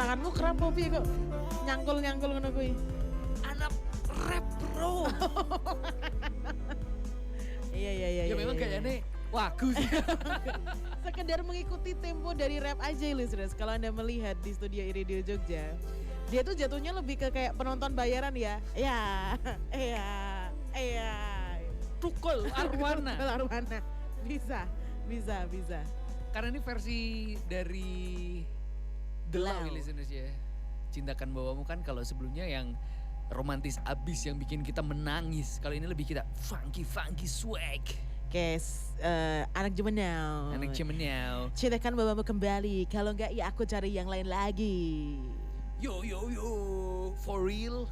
Tanganmu kram kopi kok nyangkul-nyangkul ngono kuwi. Anak rap bro. Iya. Ya memang kayaknya wagu sih. Sekedar mengikuti tempo dari rap aja listeners. Kalau Anda melihat di studio Radio Jogja, dia tuh jatuhnya lebih ke kayak penonton bayaran ya. Iya. Tukul arwana. Arwana. Bisa. Karena ini versi dari The Love listeners ya. Cintakan bawamu kan kalau sebelumnya yang romantis abis yang bikin kita menangis. Kalau ini lebih kita funky swag. Anak zaman now. Cintakan bawamu kembali. Kalau enggak ya aku cari yang lain lagi. Yo, for real.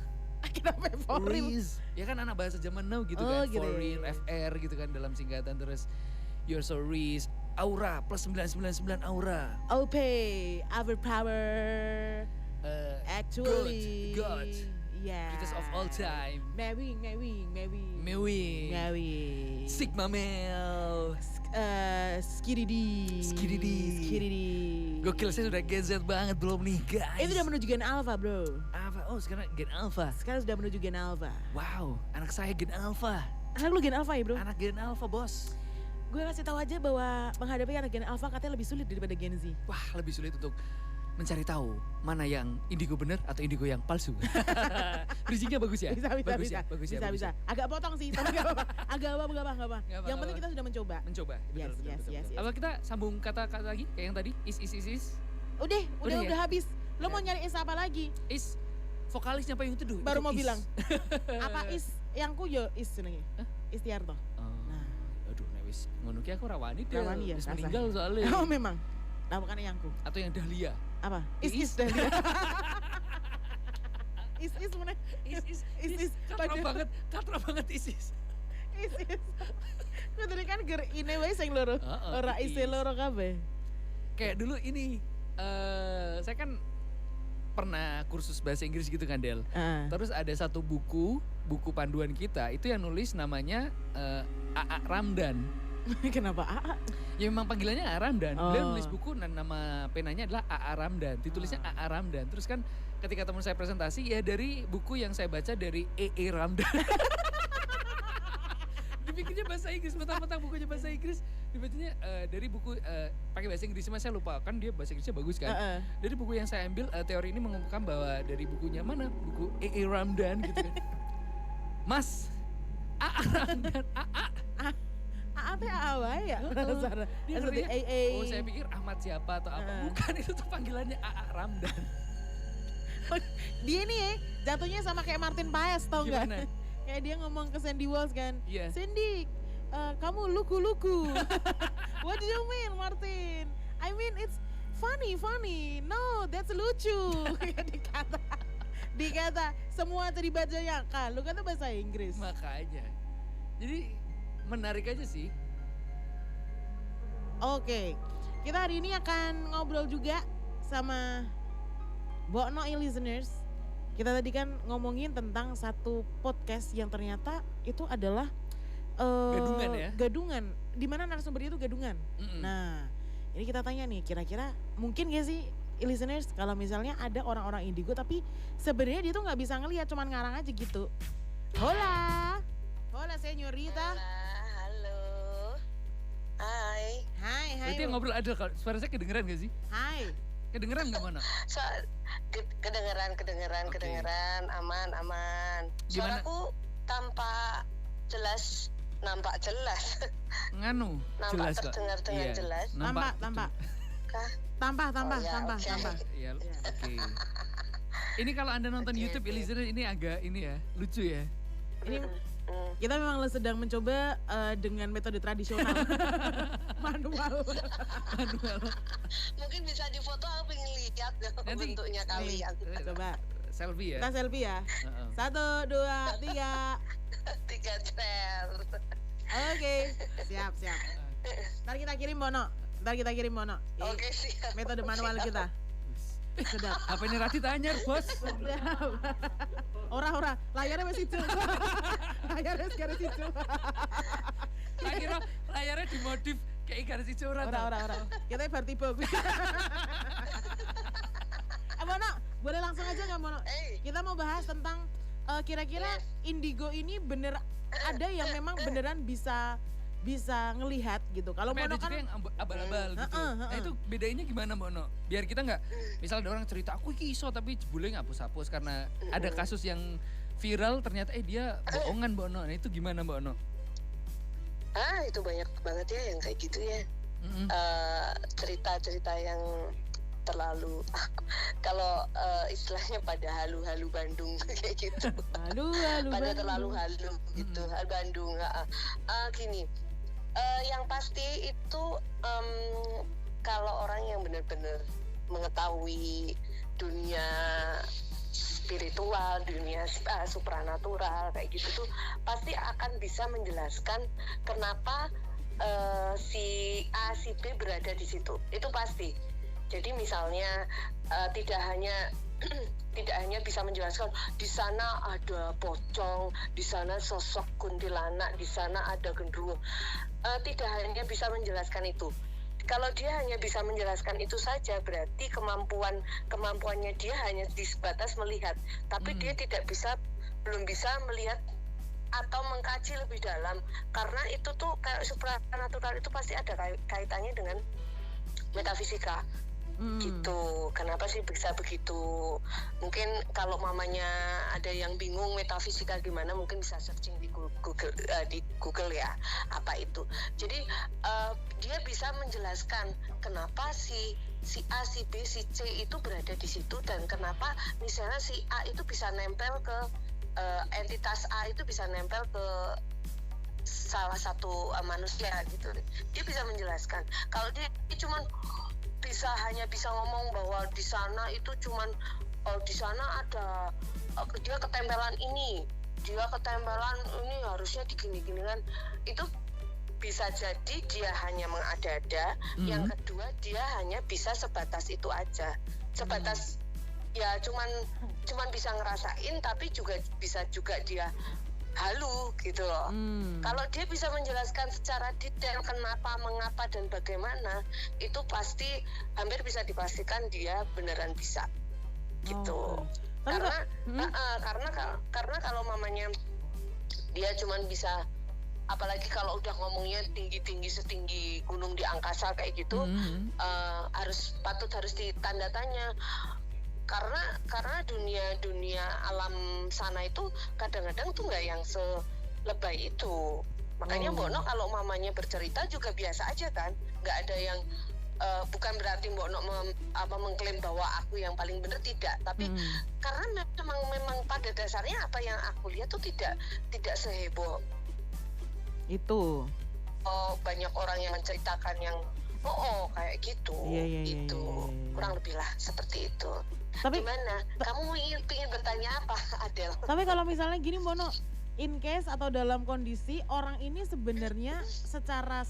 Kenapa for real? Ya kan anak bahasa zaman now gitu kan. Gitu. For real, FR gitu kan dalam singkatan. Terus You're so rich. Aura plus 999 Aura. OP, Overpower. Actually. God. Yeah. Greatest of all time. Mewing. Sigma Male. Skididi. Gokil, saya sudah GZ banget belum nih guys. Itu udah menuju Gen Alpha bro. Alpha, oh sekarang Gen Alpha. Sekarang sudah menuju Gen Alpha. Wow, anak saya Gen Alpha. Anak lu Gen Alpha ya bro? Anak Gen Alpha bos. Gue kasih tahu aja bahwa menghadapi anak Gen Alpha katanya lebih sulit daripada Gen Z. Wah, lebih sulit untuk mencari tahu mana yang indigo bener atau indigo yang palsu. Bridgingnya bagus ya? Bisa. Bagus ya. Agak potong sih, tapi gak apa-apa. Agak apa. Yang penting kita sudah mencoba. Betul. Apa kita sambung kata-kata lagi kayak yang tadi? Is. Udah habis. Lo mau nyari is apa lagi? Is vokalisnya Payung Teduh. Baru mau bilang. Apa is yang ku yo is senengnya? Istiarto. Aduh, wis ngono ki aku rawani dia. Rawani ya, wis meninggal soalnya. Oh memang. Nah bukan yangku. Atau yang Dahlia. Apa? Is Dahlia. Is mana? Is. Katra banget is. Kau tadi kan ger ini wae sing loro. Ora isi loro kabeh. Kayak dulu ini saya kan pernah kursus bahasa Inggris gitu kan Del. Terus ada satu buku panduan kita itu yang nulis namanya AA Ramdan. Kenapa AA? Ya memang panggilannya AA Ramdan. Dia nulis buku dan nama penanya adalah AA Ramdan. Ditulisnya AA Ramdan. Terus kan ketika teman saya presentasi ya dari buku yang saya baca dari EE Ramdan. Dipikirnya bahasa Inggris, mentang-mentang bukunya bahasa Inggris, dibacanya dari buku pakai bahasa Inggris, mas saya lupa kan dia bahasa Inggrisnya bagus kan. Dari buku yang saya ambil teori ini mengungkapkan bahwa dari bukunya mana? Buku EE Ramdan gitu kan. Mas, AA Ramdan, AA teh wae ya. Dia ngertinya, oh saya pikir Ahmad siapa atau apa. Bukan, itu tuh panggilannya AA Ramdan. Dia nih jatuhnya sama kayak Martin Paes tau gak? Gimana? Kayak dia ngomong ke Sandy Walsh kan. Yeah. Sandy, kamu luku-luku. What do you mean Martin? I mean it's funny. No, that's lucu. Dikata semua tadi bacanya kan. Lu kata bahasa Inggris. Makanya. Jadi menarik aja sih. Oke, kita hari ini akan ngobrol juga sama Bokno listeners. Kita tadi kan ngomongin tentang satu podcast yang ternyata itu adalah gadungan ya? Gadungan, di mana narasumbernya itu gadungan. Nah, ini kita tanya nih, kira-kira mungkin gak sih listeners kalau misalnya ada orang-orang indigo tapi sebenarnya dia tuh nggak bisa ngelihat, cuman ngarang aja gitu. Hola señorita. Halo. Hai. Berarti yang ngobrol ada, suara saya kedengeran gak sih? Hai. Kedengeran gak mana? Kedengeran, aman. Suaraku tampak jelas, nampak jelas. Nganu, nampak jelas kok. Terdengar dengan jelas. Tambah. Tambah. Iya, oke. Ini kalau Anda nonton YouTube listener ini agak ini ya, lucu ya. Ini kita memang sedang mencoba dengan metode tradisional. manual. Mungkin bisa difoto, aku pengen lihat bentuknya kalian. Coba selfie ya. Kita selfie ya. 1, 2, 3. 3 share. Oke, siap. Ntar kita kirim Bono. Oke, siap. Metode manual kita. Sedap. Apa ini Radit anyar, bos? Sedap. Ora, layarnya masih hijau. Layarnya garis hijau. Akhirnya layarnya dimodif kayak garis hijau ora. Ora. Kita vertigo. Bono, Boleh langsung aja nggak Mono? Kita mau bahas tentang kira-kira indigo ini bener ada yang memang beneran bisa ngelihat gitu. Kalau Mono ada kan juga yang abal-abal gitu. Nah itu bedanya gimana Mono? Biar kita nggak, misal ada orang cerita aku iki iso tapi jebule ngapus-hapus karena ada kasus yang viral ternyata dia bohongan Mono. Nah itu gimana Mono? Itu banyak banget ya yang kayak gitu ya. Cerita-cerita yang terlalu kalau istilahnya pada halu-halu Bandung kayak gitu. Halu pada Bandung. terlalu halu gitu. Bandung. Gini, yang pasti itu kalau orang yang benar-benar mengetahui dunia spiritual, dunia supranatural kayak gitu tuh pasti akan bisa menjelaskan kenapa si A si B berada di situ. Itu pasti. Jadi misalnya tidak hanya bisa menjelaskan di sana ada pocong, di sana sosok kuntilanak, di sana ada genderuwo. Tidak hanya bisa menjelaskan itu. Kalau dia hanya bisa menjelaskan itu saja, berarti kemampuannya dia hanya sebatas melihat, tapi dia belum bisa melihat atau mengkaji lebih dalam, karena itu tuh kayak supranatural itu pasti ada kaitannya dengan metafisika. Gitu. Kenapa sih bisa begitu? Mungkin kalau mamanya ada yang bingung metafisika gimana, mungkin bisa searching di Google ya apa itu. Jadi dia bisa menjelaskan kenapa si A, si B, si C itu berada di situ, dan kenapa misalnya si A itu bisa nempel ke entitas A itu bisa nempel ke salah satu manusia gitu. Dia bisa menjelaskan. Kalau dia cuma hanya bisa ngomong bahwa di sana itu cuman di sana ada dia ketempelan ini, harusnya digini-gini kan, itu bisa jadi dia hanya mengada-ada. Yang kedua dia hanya bisa sebatas itu aja, sebatas ya cuman bisa ngerasain, tapi juga bisa juga dia halu gitu loh. Kalau dia bisa menjelaskan secara detail kenapa, mengapa, dan bagaimana, itu pasti hampir bisa dipastikan dia beneran bisa gitu. Karena kalau mamanya dia cuman bisa, apalagi kalau udah ngomongnya tinggi-tinggi setinggi gunung di angkasa kayak gitu, harus ditanda tanya. Karena dunia alam sana itu kadang-kadang tuh nggak yang selebay itu. Makanya Mbokno kalau mamanya bercerita juga biasa aja kan, nggak ada yang bukan berarti Mbokno mengklaim bahwa aku yang paling benar, tidak. Tapi karena memang pada dasarnya apa yang aku lihat tuh tidak seheboh itu. Banyak orang yang menceritakan yang kayak gitu, gitu. Kurang lebih lah seperti itu. Tapi gimana? Kamu ingin bertanya apa, Adel? Tapi kalau misalnya gini Mono, in case atau dalam kondisi orang ini sebenarnya secara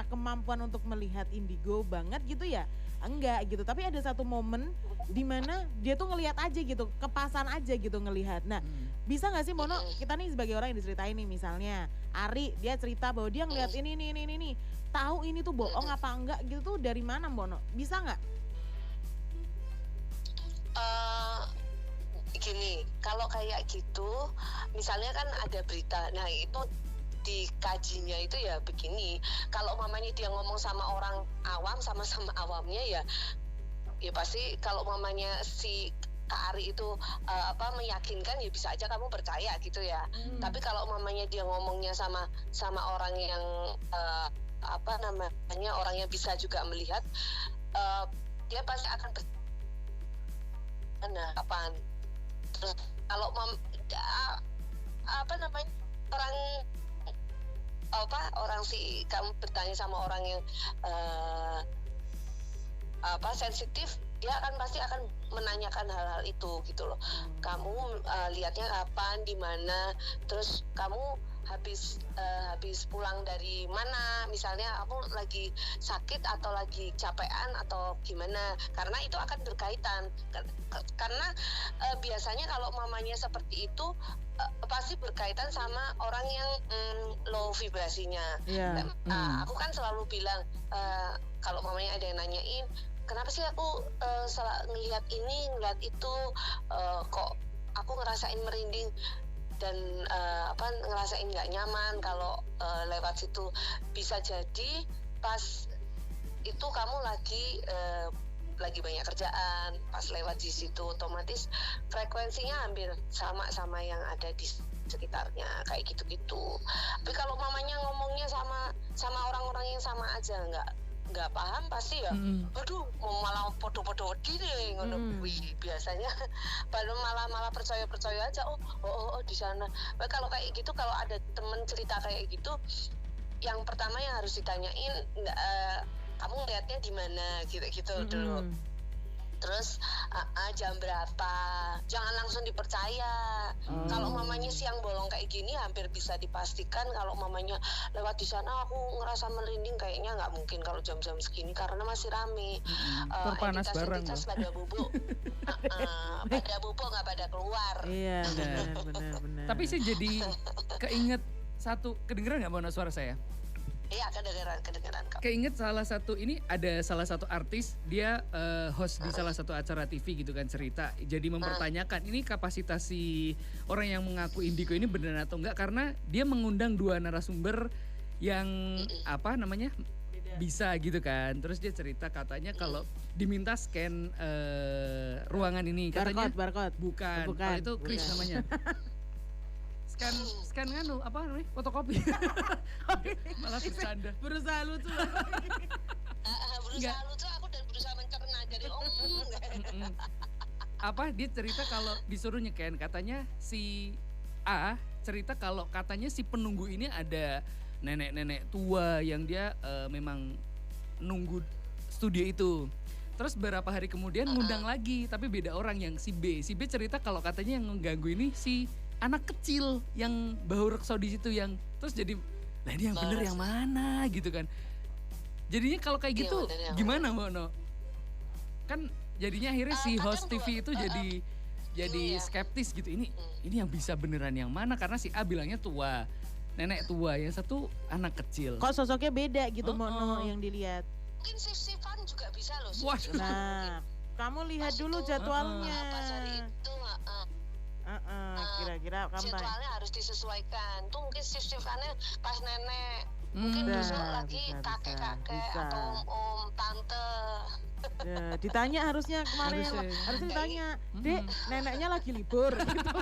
kemampuan untuk melihat indigo banget gitu ya, enggak gitu. Tapi ada satu momen di mana dia tuh ngelihat aja gitu, kepasan aja gitu ngelihat. Nah, bisa nggak sih Mono, kita nih sebagai orang yang diceritain nih, misalnya Ari dia cerita bahwa dia ngelihat ini, tahu ini tuh bohong apa enggak gitu tuh dari mana Mono? Bisa nggak? Gini, kalau kayak gitu, misalnya kan ada berita, nah itu dikajinya itu ya begini. Kalau mamanya dia ngomong sama orang awam, sama-sama awamnya ya pasti kalau mamanya si Kak Ari itu meyakinkan, ya bisa aja kamu percaya gitu ya. Tapi kalau mamanya dia ngomongnya sama orang yang orang yang bisa juga melihat, dia pasti akan kapan. Terus kalau orang si kamu bertanya sama orang yang sensitif, dia pasti akan menanyakan hal-hal itu gitu loh. Kamu lihatnya kapan, di mana, terus kamu habis pulang dari mana, misalnya kamu lagi sakit atau lagi capean atau gimana, karena itu akan berkaitan. Karena biasanya kalau mamanya seperti itu pasti berkaitan sama orang yang low vibrasinya. Aku kan selalu bilang kalau mamanya ada yang nanyain kenapa sih aku salah ngelihat ini ngelihat itu, kok aku ngerasain merinding dan ngerasain nggak nyaman kalau lewat situ. Bisa jadi pas itu kamu lagi banyak kerjaan, pas lewat di situ otomatis frekuensinya hampir sama yang ada di sekitarnya kayak gitu-gitu. Tapi kalau mamanya ngomongnya sama orang-orang yang sama aja nggak paham pasti ya, aduh mau malah podo-podo gini ngono kuwi biasanya. Baru malah percaya aja, oh di sana. Nah, kalau kayak gitu, kalau ada temen cerita kayak gitu, yang pertama yang harus ditanyain kamu lihatnya di mana gitu dulu. Terus jam berapa, jangan langsung dipercaya. Kalau mamanya siang bolong kayak gini hampir bisa dipastikan kalau mamanya lewat di sana aku ngerasa merinding, kayaknya nggak mungkin kalau jam-jam segini karena masih rame. Terpanas bareng loh. Pada bubuk pada bubuk nggak pada keluar. Iya benar. Tapi saya jadi keinget satu, kedengeran nggak Mbak suara saya? Iya, kedengeran kok. Keinget salah satu artis, dia host di salah satu acara TV gitu kan, cerita. Jadi mempertanyakan ini kapasitas si orang yang mengaku indigo ini benar atau enggak, karena dia mengundang 2 narasumber yang bisa gitu kan. Terus dia cerita katanya kalau diminta scan ruangan ini katanya barcode. Bukan. Kalau itu Chris namanya. Scan fotokopi. Malah bercanda. Berusaha lucu. Berusaha lucu aku dan berusaha mencerna jadi dia cerita kalau disuruh nyeken, katanya si A cerita kalau katanya si penunggu ini ada nenek-nenek tua yang dia memang nunggu studio itu. Terus beberapa hari kemudian ngundang lagi, tapi beda orang, yang si B. Si B cerita kalau katanya yang mengganggu ini si anak kecil yang bahu rekso di situ, yang terus jadi, nah ini yang bener yang mana gitu kan. Jadinya kalau kayak gitu gimana Mbak No? Kan jadinya akhirnya si host TV itu jadi skeptis gitu. Ini yang bisa beneran yang mana, karena si A bilangnya tua, nenek tua, yang satu anak kecil. Kok sosoknya beda gitu Mono yang dilihat? Mungkin shift-shiftan juga bisa loh. Nah, kamu lihat dulu jadwalnya. Pas hari itu kira-kira kapan? Jadwalnya harus disesuaikan. Tuh mungkin shift-shiftannya pas nenek. Mungkin besok lagi kakek-kakek atau om, tante. Ya, ditanya harusnya kemarin harusnya ditanya, Dek, neneknya lagi libur gitu.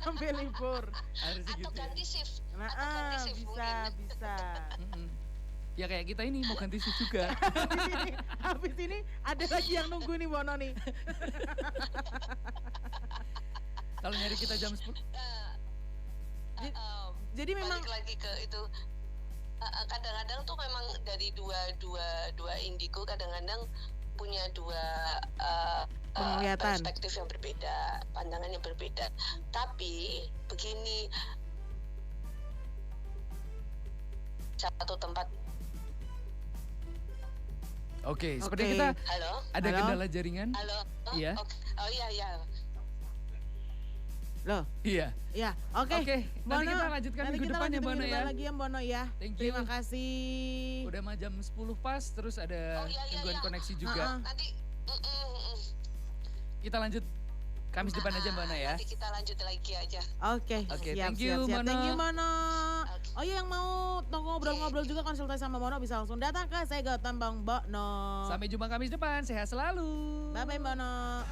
Sampai libur. Harusnya Atau gitu. ganti shift. Bisa. Ya kayak kita ini mau ganti shift juga. Habis ini ada lagi yang nunggu nih Bono nih. Kalau nyari kita jam 10. Jadi memang balik lagi ke itu, kadang-kadang tuh memang dari dua indigo kadang-kadang punya dua penglihatan, perspektif yang berbeda, pandangan yang berbeda. Tapi begini, satu tempat. Oke, seperti kita ada kendala jaringan. Halo. Iya. Oh iya. Loh. Iya. Ya, oke. Nanti kita lanjutkan minggu depan ya Bono ya. Lagi ya Bono ya. Terima kasih. Udah jam 10 pas, terus ada gangguan koneksi juga. Nanti kita lanjut Kamis depan aja Mbak Ana ya. Nanti kita lanjut lagi aja. Oke, thank you Mono. Thank you Mono. Oh iya, yang mau ngobrol-ngobrol juga, konsultasi sama Mono bisa langsung datang ke Sego Tambang Bono. Sampai jumpa Kamis depan, sehat selalu. Bye bye Mono.